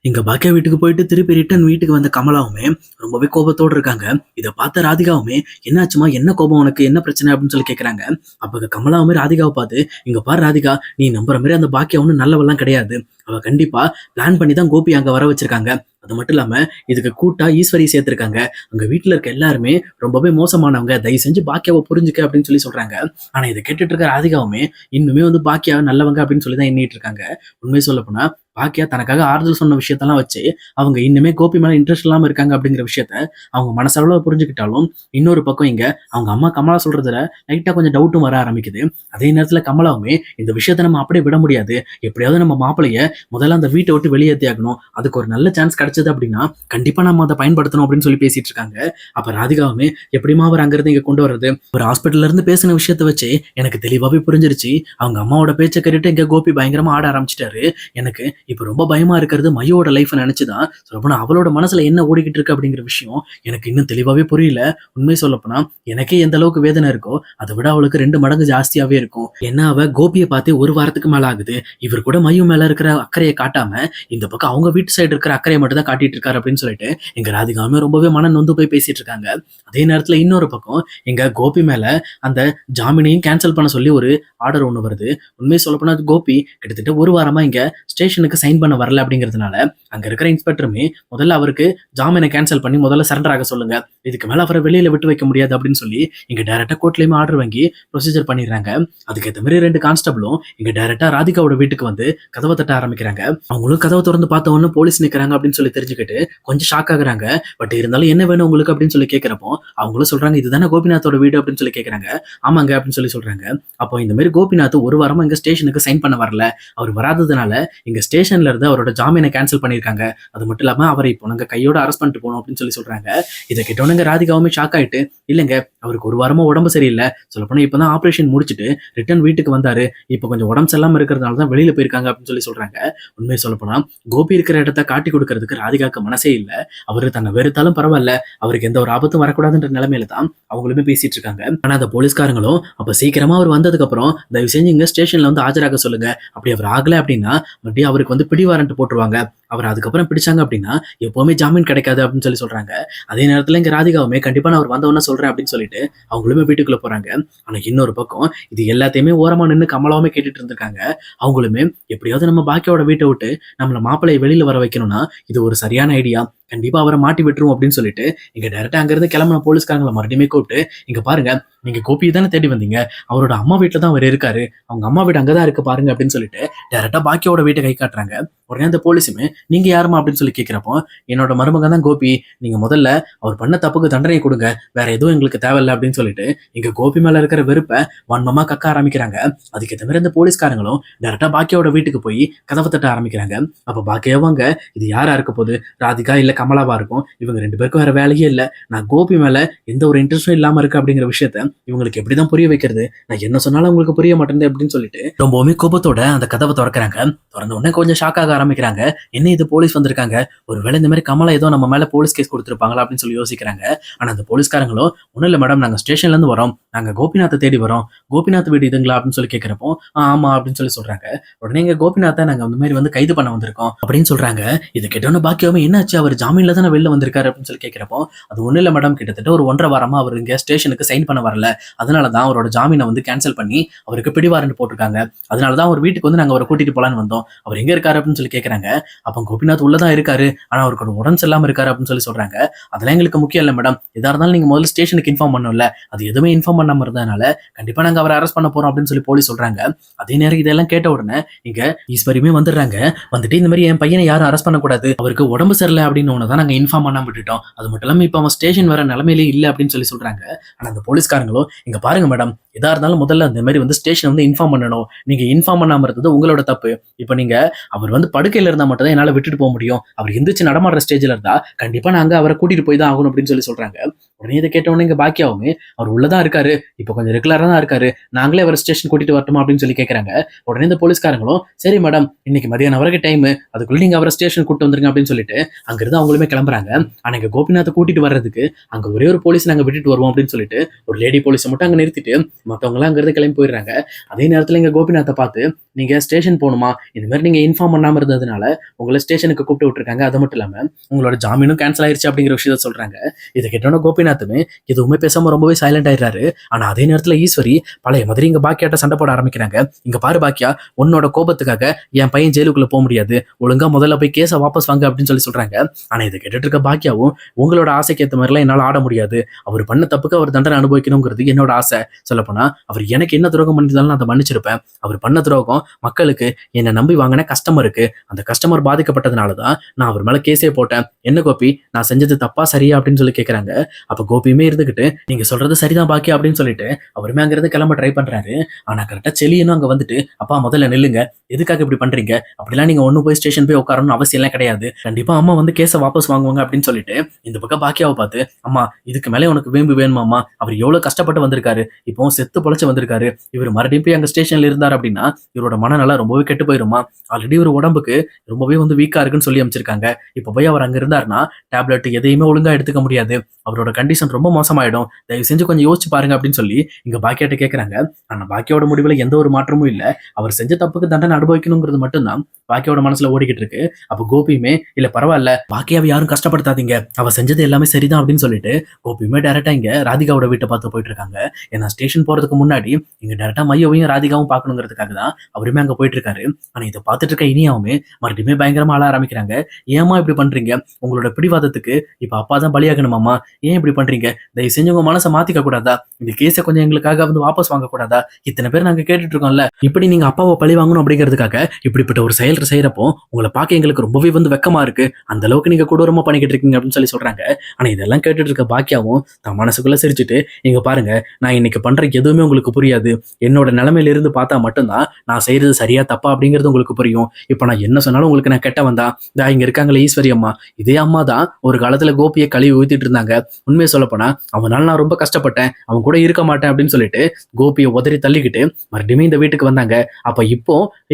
இங்க பாக்கியா வீட்டுக்கு போயிட்டு திருப்பி ரிட்டர்ன் வீட்டுக்கு வந்த கமலாவுமே ரொம்பவே கோபத்தோடு இருக்காங்க. இதை பார்த்த ராதிகாவுமே என்னாச்சுமா, என்ன கோபம் உனக்கு, என்ன பிரச்சனை அப்படின்னு சொல்லி கேட்கறாங்க. அப்ப கமலாவுமே ராதிகாவை பார்த்து, இங்க பாரு ராதிகா, நீ நம்புற மாதிரி அந்த பாக்கியா ஒன்றும் நல்லவெல்லாம் கிடையாது. அவ கண்டிப்பா பிளான் பண்ணி தான் கோபி அங்க வர வச்சிருக்காங்க. அது மட்டும் இல்லாம இதுக்கு கூட்டா ஈஸ்வரி சேர்த்திருக்காங்க. அங்க வீட்டுல இருக்க எல்லாருமே ரொம்பவே மோசமானவங்க, தயவு செஞ்சு பாக்கியாவை புரிஞ்சுக்க அப்படின்னு சொல்லி சொல்றாங்க. ஆனா இதை கேட்டுட்டு இருக்க ராதிகாவுமே இன்னுமே பாக்கியா நல்லவங்க அப்படின்னு சொல்லி தான் எண்ணிட்டு இருக்காங்க. உண்மை சொல்ல போனா பாக்கியா தனக்காக ஆறுதல் சொன்ன விஷயத்தெல்லாம் வச்சு அவங்க இன்னுமே கோபி மேல இன்ட்ரெஸ்ட் இல்லாம இருக்காங்க அப்படிங்கிற விஷயத்த அவங்க மனசளவுல புரிஞ்சுக்கிட்டாலும், இன்னொரு பக்கம் இங்க அவங்க அம்மா கமலா சொல்றதுல லைட்டா கொஞ்சம் டவுட்டும் வர ஆரம்பிக்குது. அதே நேரத்துல கமலாவுமே இந்த விஷயத்த நம்ம அப்படியே விட முடியாது, எப்படியாவது நம்ம மாப்பிளைய முதல்ல அந்த வீட்டை விட்டு வெளியேற்றி ஆகணும், அதுக்கு ஒரு நல்ல சான்ஸ் கிடைச்சது அப்படின்னா கண்டிப்பா நம்ம அதை பயன்படுத்தணும் அப்படின்னு சொல்லி பேசிட்டு இருக்காங்க. அப்ப ராதிகாவுமே எப்படிமா அவர் அங்கிருந்து இங்க கொண்டு வர்றது, ஒரு ஹாஸ்பிட்டல்ல இருந்து பேசின விஷயத்த வச்சு எனக்கு தெளிவாவே புரிஞ்சிருச்சு. அவங்க அம்மாவோட பேச்சை கேட்டுட்டு இங்க கோபி பயங்கரமா ஆட ஆரம்பிச்சிட்டாரு. எனக்கு இப்ப ரொம்ப பயமா இருக்கிறது மையோட லைஃப் நினைச்சுதான். சொல்லப்போனா அவளோட மனசுல என்ன ஓடிக்கிட்டு இருக்கு அப்படிங்கிற விஷயம் எனக்கு இன்னும் தெளிவாவே புரியல. உண்மை சொல்லப்போனா எனக்கே எந்த அளவுக்கு வேதனை இருக்கோ அதை விட அவளுக்கு 2 மடங்கு ஜாஸ்தியாவே இருக்கும். ஏன்னா அவ கோபியை பார்த்து ஒரு வாரத்துக்கு மேல ஆகுது. இவர் கூட மையம் மேல இருக்கிற அக்கறையை காட்டாம இந்த பக்கம் அவங்க வீட்டு சைடு இருக்கிற அக்கறையை மட்டும் தான் காட்டிட்டு இருக்காரு அப்படின்னு சொல்லிட்டு எங்க ராதிகாவுமே ரொம்பவே மன நொந்து போய் பேசிட்டு இருக்காங்க. அதே நேரத்துல இன்னொரு பக்கம் எங்க கோபி மேல அந்த ஜாமீனையும் கேன்சல் பண்ண சொல்லி ஒரு ஆர்டர் ஒண்ணு வருது. உண்மையை சொல்லப்போனா கோபி கிட்டத்தட்ட ஒரு வாரமா இங்க ஸ்டேஷனுக்கு சைன் பண்ண வரல அப்படிங்கிறதுனால அங்க இருக்கிற இன்ஸ்பெக்டருமே முதல்ல அவருக்கு ஜாமீனை கேன்சல் பண்ணி முதல்ல சரண்டர் ஆக சொல்லுங்க, இதுக்கு மேல அவரை வெளியில விட்டு வைக்க முடியாது அப்படின்னு சொல்லி இங்க டைரக்டா கோர்ட்லயுமே ஆர்டர் வாங்கி ப்ரொசீஜர் பண்ணிடுறாங்க. அதுக்கேற்ற மாதிரி 2 கான்ஸ்டபிளும் இங்க டைரக்டா ராதிகாவோட வீட்டுக்கு வந்து கதவை தட்ட ஆரம்பிக்கிறாங்க. அவங்களும் கதவை திறந்து பார்த்த உடனே போலீஸ் நிக்கிறாங்க அப்படின்னு சொல்லி தெரிஞ்சுக்கிட்டு கொஞ்சம் ஷாக் ஆகுறாங்க. பட் இருந்தாலும் என்ன வேணும் உங்களுக்கு அப்படின்னு சொல்லி கேட்கிறப்போ அவங்களும் சொல்றாங்க, இதுதானே கோபிநாத்தோட வீடு அப்படின்னு சொல்லி கேட்கறாங்க. ஆமாங்க அப்படின்னு சொல்லி சொல்றாங்க. அப்போ இந்த மாதிரி கோபிநாத் ஒரு வாரமா இங்க ஸ்டேஷனுக்கு சைன் பண்ண வரல, அவர் வராததுனால இங்க ஸ்டேஷன்ல இருந்து அவரோட ஜாமீனை கேன்சல் பண்ணிருக்காங்க. அது மட்டும் இல்லாம அவரை இப்போ நாங்க கையோட அரெஸ்ட் பண்ணிட்டு போனோம் அப்படின்னு சொல்லி சொல்றாங்க. இதை கேட்டோன்னு ராதிகாவுமே ஷாக் ஆயிட்டு, இல்லைங்க அவருக்கு ஒரு வாரமா உடம்பு சரியில்லை, சொல்லப்போனா இப்பதான் ஆபரேஷன் முடிச்சுட்டு ரிட்டர்ன் வீட்டுக்கு வந்தாரு, இப்போ கொஞ்சம் உடம்பு சரியில்லாம இருக்கிறதுனால தான் வெளியில போயிருக்காங்க அப்படின்னு சொல்லி சொல்றாங்க. உண்மையை சொல்லப்போனா கோபி இருக்கிற இடத்த காட்டி கொடுக்கறதுக்கு ராதிகாக்கு மனசே இல்லை. அவரு தன்னை வெறுத்தாலும் பரவாயில்ல, அவருக்கு எந்த ஒரு ஆபத்தும் வரக்கூடாதுன்ற நிலைமையில தான் அவங்களுமே பேசிட்டு இருக்காங்க. ஆனா அந்த போலீஸ்காரங்களும் அப்ப சீக்கிரமா அவர் வந்ததுக்கு அப்புறம் தயவு செஞ்சு இங்க ஸ்டேஷன்ல ஆஜராக சொல்லுங்க, அப்படி அவர் ஆகல அப்படின்னா மறுபடியும் அவருக்கு பிடி வாரண்ட் போட்டுருவாங்க, அவர் அதுக்கப்புறம் பிடிச்சாங்க அப்படின்னா எப்பவுமே ஜாமீன் கிடைக்காது அப்படின்னு சொல்லி சொல்றாங்க. அதே நேரத்துல இங்க ராதிகாவுமே கண்டிப்பா நான் அவர் வந்தவொன்னு சொல்றேன் அப்படின்னு சொல்லிட்டு அவங்களுமே வீட்டுக்குள்ள போறாங்க. ஆனா இன்னொரு பக்கம் இது எல்லாத்தையுமே ஓரமா நின்று கமலாவுமே கேட்டுட்டு இருந்திருக்காங்க. அவங்களுமே எப்படியாவது நம்ம பாக்கியோட வீட்டை விட்டு நம்மள மாப்பிள்ளையை வெளியில வர வைக்கணும்னா இது ஒரு சரியான ஐடியா, கண்டிப்பா அவரை மாட்டி விட்டுரும் அப்படின்னு சொல்லிட்டு இங்க டைரக்டா அங்கிருந்து கிளம்பின போலீஸ்காரங்களை மறுபடியுமே கூப்பிட்டு, இங்க பாருங்க நீங்க கோபியை தானே தேடி வந்தீங்க, அவரோட அம்மா வீட்டுல தான் அவர் இருக்காரு, அவங்க அம்மா வீடு அங்கதான் இருக்கு பாருங்க அப்படின்னு சொல்லிட்டு டைரக்டா பாக்கியோட வீட்டை கை காட்டுறாங்க. உடனே அந்த போலீஸுமே நீங்க யாருமா அப்படின்னு சொல்லி கேட்கிறப்போ, என்னோட மருமகன் தான் கோபி, நீங்க முதல்ல அவர் பண்ண தப்புக்கு தண்டனை கொடுங்க, வேற எதுவும் எங்களுக்கு தேவையில்லை அப்படின்னு சொல்லிட்டு இங்க கோபி மேல இருக்கிற வெறுப்பை வன்மமா கக்க ஆரம்பிக்கிறாங்க. அதுக்கேற்ற மாதிரி அந்த போலீஸ்காரங்களும் டைரக்டா பாக்கியோட வீட்டுக்கு போய் கதவை தட்ட ஆரம்பிக்கிறாங்க. அப்ப பாக்கியவங்க இது யாரா இருக்க போகுது, ராதிகா இல்ல கமலாவா இருக்கும், இவங்க 2 பேருக்கும் வேற வேலையே இல்லை, நான் கோபி மேல எந்த ஒரு இன்ட்ரெஸ்டும் இல்லாம இருக்கு அப்படிங்கிற விஷயத்த இவங்களுக்கு எப்படிதான் புரிய வைக்கிறது, நான் என்ன சொன்னாலும் உங்களுக்கு புரிய மாட்டேன் அப்படின்னு சொல்லிட்டு ரொம்பவுமே கோபத்தோட அந்த கதவை திறக்கிறாங்க. திறந்த உடனே கொஞ்சம் ஷாக் ஆக ஆரம்பிக்கிறாங்க. என்ன இது போலீஸ் வந்திருக்காங்க, ஒருவேளை இந்த மாதிரி கமலா ஏதோ நம்ம மேல போலீஸ் கேஸ் கொடுத்துருப்பாங்களா அப்படின்னு சொல்லி யோசிக்கிறாங்க. ஆனா அந்த போலீஸ்காரங்களும் ஒன்னும் இல்ல மேடம், நாங்க ஸ்டேஷன்ல இருந்து வரோம், நாங்க கோபிநாத்தை தேடி வரோம், கோபிநாத் வீடு இதுங்களா அப்படின்னு சொல்லி கேட்கிறப்போ ஆமா அப்படின்னு சொல்லி சொல்றாங்க. உடனே இங்க கோபிநாத்தை நாங்க அந்த மாதிரி கைது பண்ண வந்திருக்கோம் அப்படின்னு சொல்றாங்க. இது கேட்டோன்னு பாக்கியமே என்னாச்சு, அவர் ஜாமீன்ல தானே வெளில வந்திருக்காரு அப்படின்னு சொல்லி கேட்கிறப்போ, அது ஒண்ணு இல்ல மேடம், கிட்டத்தட்ட ஒரு 1.5 வாரமா அவர் இங்க ஸ்டேஷனுக்கு சைன் பண்ண வரல, அதனாலதான் அவரோட ஜாமீனை கேன்சல் பண்ணி அவருக்கு பிடிவாரண்ட் போட்டிருக்காங்க, அதனாலதான் அவர் வீட்டுக்கு நாங்க அவரை கூட்டிட்டு போலான்னு வந்தோம், அவர் எங்க இருக்காரு அப்படின்னு சொல்லி கேட்கறாங்க. அப்ப கோபிநாத் உள்ளதான் இருக்காரு, ஆனா அவருக்கு உடம்பு சரியில்லாம இருக்காரு அப்படின்னு சொல்லி சொல்றாங்க. அதெல்லாம் எங்களுக்கு முக்கியம் இல்ல மேடம், எதா இருந்தாலும் நீங்க முதல்ல ஸ்டேஷனுக்கு இன்ஃபார்ம் பண்ணல, அது எதுவுமே இன்ஃபார்ம் பண்ணாம இருந்ததுனால கண்டிப்பா நாங்க அவரை அரெஸ்ட் பண்ண போறோம் அப்படின்னு சொல்லி போலீஸ் சொல்றாங்க. அதே நேரம் இதெல்லாம் கேட்ட உடனே இங்க ஈஸ்வரியுமே வந்துடுறாங்க. வந்துட்டு இந்த மாதிரி என் பையனை யாரும் அரெஸ்ட் பண்ணக்கூடாது, அவருக்கு உடம்பு சரியில்லை அப்படின்னு தான் நாங்க இன்ஃபார்ம் பண்ணாம விட்டுட்டோம், அது மட்டும் இல்லாம இப்ப அவன் ஸ்டேஷன் வர நிலைமையிலே இல்ல அப்படின்னு சொல்லி சொல்றாங்க. ஆனா அந்த போலீஸ்காரங்களும் இங்க பாருங்க மேடம், எதா இருந்தாலும் முதல்ல அந்த மாதிரி ஸ்டேஷன் இன்ஃபார்ம் பண்ணணும், நீங்க இன்ஃபார்ம் பண்ணாம இருந்தது உங்களோட தப்பு, இப்ப நீங்க அவர் படுக்கையில இருந்தா மட்டும் தான் என்னால விட்டுட்டு போக முடியும், அவர் எந்திரிச்சு நடமாடுற ஸ்டேஜ்ல இருந்தா கண்டிப்பா நாங்க அவரை கூட்டிட்டு போய் தான் ஆகணும் அப்படின்னு சொல்லி சொல்றாங்க. உடனே இதை கேட்டவொடனே இங்க பாக்கியாவுமே அவர் உள்ளதான் இருக்காரு, இப்ப கொஞ்சம் ரெகுலரா தான் இருக்காரு, நாங்களே அவர் ஸ்டேஷன் கூட்டிட்டு வரட்டுமா அப்படின்னு சொல்லி கேட்கறாங்க. உடனே இந்த போலீஸ்காரங்களும் சரி மேடம், இன்னைக்கு மதியானம் வரைக்கும் டைம், அதுக்குள்ள நீங்க அவரை ஸ்டேஷன் கூட்டு வந்துருங்க அப்படின்னு சொல்லிட்டு அங்கிருந்து அவங்களுமே கிளம்புறாங்க. ஆனா இங்க கோபிநாத்தை கூட்டிட்டு வர்றதுக்கு அங்க ஒரே ஒரு போலீஸ் நாங்க விட்டுட்டு வருவோம் அப்படின்னு சொல்லிட்டு ஒரு லேடி போலீஸை மட்டும் அங்க நிறுத்திட்டு மத்தவங்கலாம் அங்கிருந்து கிளம்பி போயிடுறாங்க. அதே நேரத்துல இங்க கோபிநாத்த பார்த்து, "நீங்க ஸ்டேஷன் போணுமா? இந்த மாரி நீங்க இன்ஃபார்ம் பண்ணாம இருந்ததுனால உங்கள ஸ்டேஷனுக்கு கூப்பிட்டு விட்டுருக்காங்க. அது மட்டும் இல்லாம உங்களோட ஜாமீனும் கேன்சல் ஆயிருச்சு." அப்படிங்கிற விஷயத்த சொல்றாங்க. இத கேட்டோனே கோபிநாத்துமே எதுவுமே பேசாம ரொம்பவே சைலண்ட் ஆயிடுறாரு. ஆனா அதே நேரத்துல ஈஸ்வரி பழைய மாதிரி இங்க பாக்கியாட்ட சண்டை போட ஆரம்பிக்கிறாங்க. "இங்க பாரு பாக்கியா, உன்னோட கோபத்துக்காக என் பையன் ஜெயிலுக்குள்ள போக முடியாது. ஒழுங்கா முதல்ல போய் கேஸ வாபஸ் வாங்க" அப்படின்னு சொல்றாங்க. ஆனா இத கேட்டுட்டு இருக்க பாக்கியாவும், "உங்களோட ஆசைக்கு ஏத்த மாதிரிலாம் என்னால ஆட முடியாது. அவர் பண்ண தப்புக்கு அவர் தண்டனை அனுபவிக்கணுங்கிறது என்னோட ஆசை. சொல்லப்போனா அவர் எனக்கு என்ன துரோகம் பண்ணியிருந்தாலும் நான் அதை மன்னிச்சிருப்பேன். அவர் பண்ண துரோகம் மக்களுக்கு, என்னை நம்பி வாங்கின கஸ்டமருக்கு. அந்த கஸ்டமர் பாதிக்கப்பட்டதுனால தான் நான் அவர் மேல கேஸே போட்டேன். என்ன கோபி, நான் செஞ்சது தப்பா சரியா?" அப்படின்னு கேட்கறாங்க. அப்ப கோபியுமே இருந்துகிட்டு, "நீங்க சொல்றது சரிதான் பாக்கியா" அப்படின்னு சொல்லிட்டு அவருமே அங்கிருந்து கிளம்ப ட்ரை பண்றாரு. ஆனா கரெக்டா செலியனும் அங்க வந்துட்டு, "அப்பா முதல்ல நில்லுங்க. எதுக்காக இப்படி பண்றீங்க? அப்படிலாம் நீங்க ஒண்ணு போய் ஸ்டேஷன் போய் உட்காரணும்னு அவசியம் எல்லாம் கிடையாது. கண்டிப்பா அம்மா வந்து கேஸை வாபஸ் வாங்குவாங்க" அப்படின்னு சொல்லிட்டு இந்த பக்கம் பாக்கியாவை பார்த்து, "அம்மா இதுக்கு மேலே உனக்கு வேம்பு வேணுமாம்மா? அவர் எவ்வளவு கஷ்டப்பட்டு வந்திருக்காரு. இப்போ செத்து பொழைச்சு வந்திருக்காரு. இவர் மறுபடியும் போய் அங்க ஸ்டேஷன்ல இருந்தார் அப்படின்னா இவரோட மனநலம் ரொம்பவே கெட்டு போயிருமா. ஆல்ரெடி ஒரு உடம்புக்கு ரொம்பவே வந்து வீக்கா இருக்குன்னு சொல்லி அமைச்சிருக்காங்க. இப்போ போய் அவர் அங்க இருந்தாருன்னா டேப்லெட் எதையுமே ஒழுங்கா எடுத்துக்க முடியாது. அவரோட கண்டிஷன் ரொம்ப மோசமாயிடும். தயவு செஞ்சு கொஞ்சம் யோசிச்சு பாருங்க" அப்படின்னு சொல்லி இங்க பாக்கியாட்ட கேட்கறாங்க. ஆனா பாக்கியோட முடிவுல எந்த ஒரு மாற்றமும் இல்ல. அவர் செஞ்ச தப்புக்கு தண்டனை அனுபவிக்கணுங்கிறது மட்டும்தான் பாக்கியோட மனசுல ஓடிக்கிட்டு இருக்கு. அப்ப கோபியுமே, "இல்ல பரவாயில்ல, பாக்கியாவை யாரும் கஷ்டப்படுத்தாதீங்க. அவ செஞ்சது எல்லாமே சரிதான்" அப்படின்னு சொல்லிட்டு கோபியுமே டைரக்டா இங்க ராதிகாவோட வீட்டை பார்த்து போயிட்டு இருக்காங்க. ஏன்னா ஸ்டேஷன் போறதுக்கு முன்னாடி இங்க டைரக்டா மையோவையும் ராதிகாவும் பார்க்கணுங்கிறதுக்காக தான் அவருமே அங்க போயிட்டு இருக்காரு. ஆனா இதை பார்த்துட்டு இருக்க இனியாவுமே மறுபடியுமே பயங்கரமா அழ ஆரம்பிக்கிறாங்க. "ஏமா இப்படி பண்றீங்க? உங்களோட பிடிவாதத்துக்கு இப்ப அப்பா தான் பலியாகணுமாமா? ஏன் இப்படி பண்றீங்க? தயவு செஞ்சு உங்க மனசை மாத்திக்க கூடாதா? இந்த கேஸை கொஞ்சம் எங்களுக்காக வந்து வாபஸ் வாங்க கூடாதா? இத்தனை பேர் நாங்க கேட்டுட்டு இருக்கோம்ல, இப்படி நீங்க அப்பாவை பழி வாங்கணும் அப்படிங்கிறதுக்காக இப்படிப்பட்ட ஒரு செயல் செய்யறப்போ உங்களை பார்க்க எங்களுக்கு ரொம்பவே வந்து வெக்கமா இருக்கு. அந்த அளவுக்கு நீங்க கொடூரமா பண்ணிக்கிட்டு இருக்கீங்க" அப்படின்னு சொல்றாங்க. ஆனா இதெல்லாம் கேட்டுட்டு இருக்க பாக்கியாவும் தன் மனசுக்குள்ள சிரிச்சுட்டு, "இங்க பாருங்க, நான் இன்னைக்கு பண்ற எதுவுமே உங்களுக்கு புரியாது. என்னோட நிலைமையில இருந்து பார்த்தா மட்டும்தான் நான் செய்யறது சரியா தப்பா அப்படிங்கிறது உங்களுக்கு புரியும். இப்ப நான் என்ன சொன்னாலும் உங்களுக்கு நான் கெட்ட வந்தா, இங்க இருக்காங்களே ஈஸ்வரி அம்மா, இதே அம்மா தான் ஒரு காலத்துல கோபியை கழுவி ஊத்திட்டு இருந்தாங்க. உண்மையை சொல்லப்போனா அவனால நான் ரொம்ப கஷ்டப்பட்டேன். அவன் கூட இருக்க மாட்டேன்" அப்படின்னு சொல்லிட்டு கோபியை உதறி தள்ளிக்கிட்டு மறுபடியும் இந்த வீட்டுக்கு வந்தாங்க. அப்ப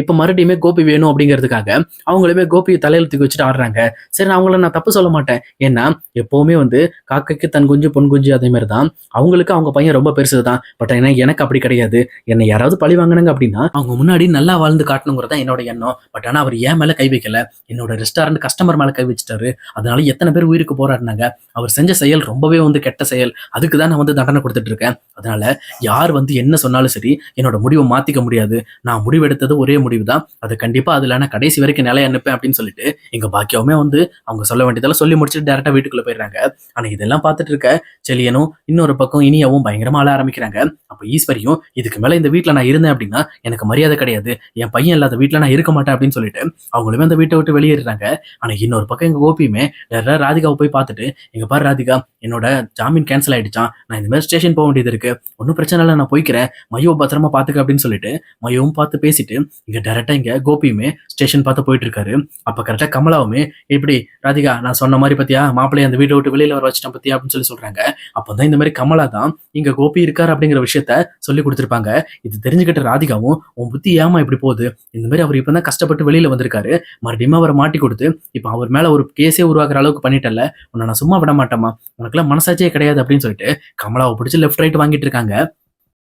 இப்ப மறுபடியுமே கோபி வேணும் அப்படிங்கிறதுக்காக அவங்களுமே கோபியை தலையில தூக்கி வச்சுட்டு ஆடுறாங்க. சரி, நான் தப்பு சொல்ல மாட்டேன். ஏன்னா எப்பவுமே வந்து காக்கைக்கு தன் குஞ்சு பொன் குஞ்சு அதே மாதிரி தான். அவங்களுக்கு அவங்க பையன் ரொம்ப பெருசு தான். பட் எனக்கு அப்படி கிடையாது. என்னை யாராவது பழி வாங்கினாங்க அப்படின்னா அவங்க முன்னாடி நல்லா வாழ்ந்து காட்டணுங்கிறது தான் என்னோட எண்ணம். பட் ஆனா அவர் ஏன் மேல கை வைக்கல, என்னோட ரெஸ்டாரண்ட் கஸ்டமர் மேல கை வச்சுட்டாரு. அதனால எத்தனை பேர் உயிருக்கு போராடினாங்க. அவர் செஞ்ச செயல் ரொம்பவே வந்து கெட்ட செயல். அதுக்கு தான் நான் வந்து தண்டனை கொடுத்துட்டு இருக்கேன். அதனால யார் வந்து என்ன சொன்னாலும் சரி, என்னோட முடிவை மாத்திக்க முடியாது. நான் முடிவெடுத்தது ஒரே முடிவு தான். அது கண்டிப்பா அதுல நான் கடைசி வரைக்கும் நிலைய அனுப்பேன் அப்படின்னு சொல்லிட்டு எங்க பாக்கியவுமே வந்து அவங்க சொல்ல வேண்டியதெல்லாம் சொல்லி முடிச்சுட்டு டேரக்டா வீட்டுக்குள்ள போயிடுறாங்க. ஆனா இதெல்லாம் பார்த்துட்டு இருக்க செலியனும் இன்னொரு பக்கம் இனியாவும் பயங்கரமா அழ ஆரம்பிக்கிறாங்க. அப்ப ஈஸ்வரியும், "இதுக்கு மேல இந்த வீட்டுல நான் இருந்தேன் அப்படின்னா எனக்கு மரியாதை கிடையாது. என் பையன் இல்லாத வீட்டுல நான் இருக்க மாட்டேன்" அப்படின்னு சொல்லிட்டு அவங்களுமே அந்த வீட்டை விட்டு வெளியேறாங்க. ஆனா இன்னொரு பக்கம் எங்க கோபியுமே டேரக்டா ராதிகாவை போய் பார்த்துட்டு, "இங்க பாரு ராதிகா, என்னோட ஜாமீன் கேன்சல் ஆயிடுச்சான். நான் இந்த மாதிரி ஸ்டேஷன் போக வேண்டியது இருக்கு. ஒன்றும் பிரச்சனை இல்லை, நான் போய்க்கிறேன். மையோ பத்திரமா பாத்துக்க" அப்படின்னு சொல்லிட்டு மையவும் பார்த்து பேசிட்டு இங்க டேரக்டா இங்க கோபியுமே ஸ்டேஷன் பார்த்து போயிட்டு இருக்காரு. அப்ப கரெக்டா கமலாவுமே, "இப்படி ராதிகா, நான் சொன்ன மாதிரி பத்தியா மாப்பிள்ளைய அந்த வீட்டை விட்டு வெளியில வர வச்சிட்டேன் பத்தியா" அப்படின்னு சொல்றாங்க. அப்பதான் இந்த மாதிரி கமலா தான் இங்க கோபி இருக்காரு அப்படிங்கிற விஷயத்த சொல்லி கொடுத்திருப்பாங்க. இது தெரிஞ்சுக்கிட்ட ராதிகாவும், "உன் புத்தி ஏமா இப்படி போகுது? இந்த மாதிரி அவர் இப்பதான் கஷ்டப்பட்டு வெளியில வந்திருக்காரு. மறுபடியும் அவரை மாட்டி கொடுத்து இப்ப அவர் மேல ஒரு கேஸே உருவாக்குற அளவுக்கு பண்ணிட்டல, உன்னை நான் சும்மா விட மாட்டேமா. உனக்குலாம் மனசாட்சியே கிடையாது" அப்படின்னு சொல்லிட்டு கமலாவை பிடிச்சி லெஃப்ட் ரைட் வாங்கிட்டு இருக்காங்க.